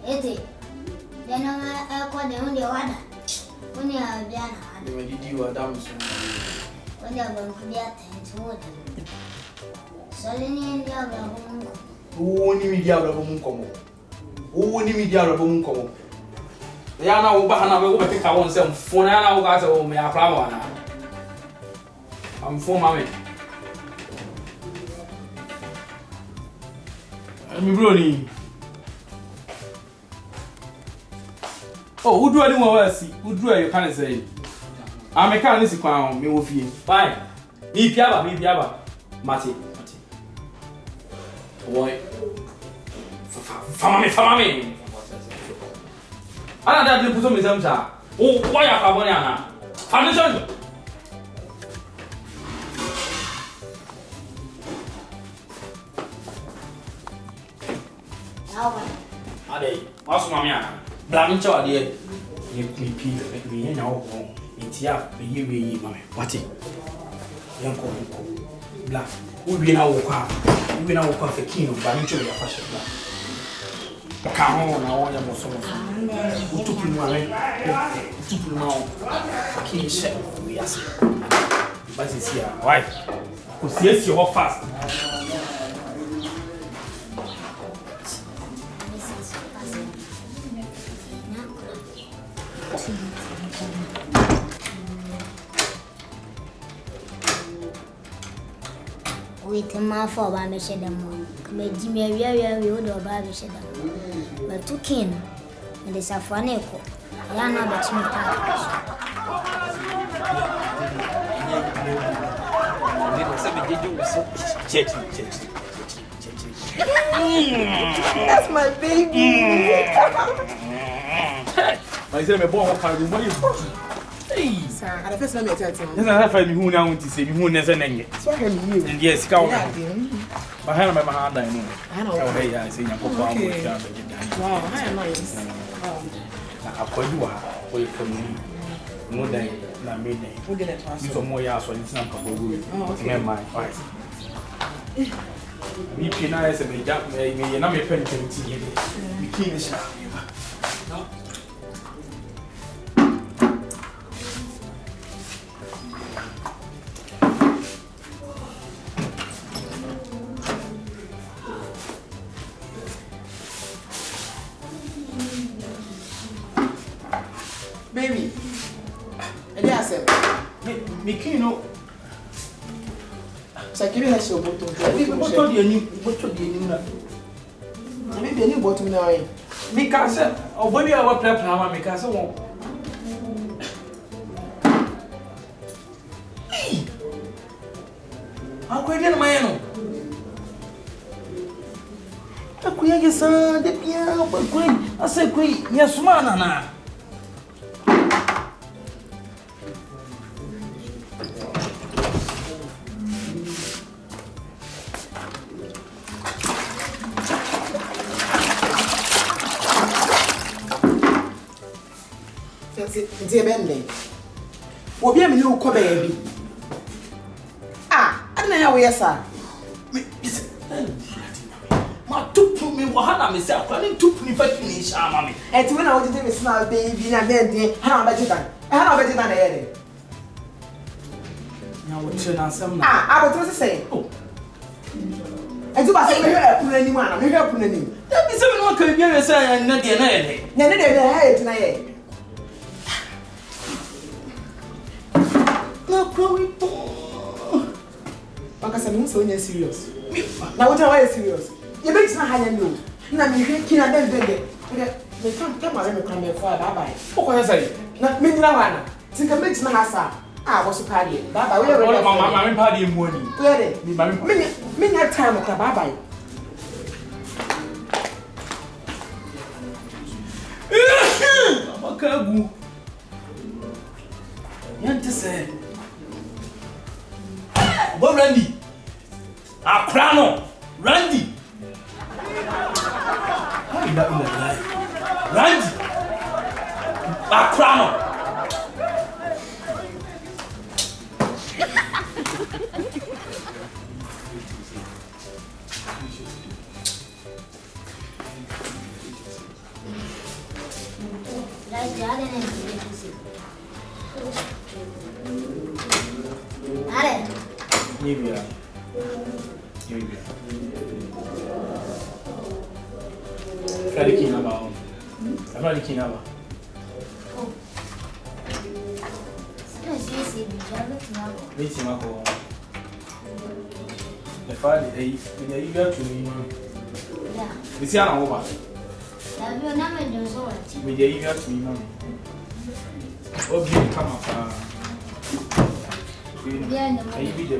Eti. Then I call them on the water. When you are done, you are damn soon. when you are going to be attended. Suddenly, in the other Who only media of Munkomo? Who only media of Munkomo? They are now Bahana will pick up on some phone and I'll gather on me a flower. I'm for mammy. I'm Brony. Oh, who do anyone else? Who do you can't say? I'm a careless clown, me with you. Fine. Me Piaba, Matty. Boy. Family. I don't put some exams. Oh, why are Faboniana? Foundation. Now, Ade, what's Mamma? Blaming dear. You make me now. It's ya, you, mammy. What it? Young Black. We've been our car. We've been our coffee king of Banicho, your fashion. Come on, I want your muscle. Who took you away? Who took you now? King said, we are saying. But it's here. Why? Because yes, you're fast. with my for by me shed them. Come Jimmy, we would have by me shed them. But to kin, and it's a funny echo. I am not but me That's my baby. I said, my boy, what is hey, sir, at the first let me tell you. This is not for me who now to say me who never name. So I heard you. And yes, cow. Yeah, I had my hand, I know. I know. Oh, hey, I say, I'm going wow, I am nice. I'll call you for your community. No day, not midday. We'll get it to us. You some more years when it's not a good. Oh, okay. Never mind. Fine. We penalize a bit, me, and I'm a penny to you. We can't share. Baby, and yes, Me can't know. So I give you a show bottom. What told you? What told you? Maybe any bottom now. Because, oh, when you are playing Pama, because I won't. How could you man? I couldn't get some, the piano, but great. I said, great, yes, man. Dear Bentley, will be a new baby. Ah, I don't know how we are, sir. My two put me what myself, I didn't took me for finish, mammy. And when I wanted to smile, baby, and then how about you done? How about you done ahead? Now, what's your answer? Ah, I was saying. Oh, and do I say, put anyone, I'm here, put any. That is someone could be a say, and not the end. Then they're here tonight. No, Chloe. Because I'm so serious. Now, what are you serious? You make some high and low. Now, I'm drinking and then they can't come around and come here for bye bye. What can I say? Not me, no one. Think a mix, my house. I was a party. Bye bye. We are my party in morning. Where they? Me have time. Bye bye. I'm a cargo. You to say, what Randy? A crano, Randy. How is that in the life? Randy, a crano. But I didn't see. Alright. Nibia. Freddie Kinaba. I'm not Kinaba. Oh. See, Meeting my call. The Friday, you got to me. Yeah. We see an over. Have you never done so much? Media, you got to me, mommy. Okay, come up. Yeah, no. I be the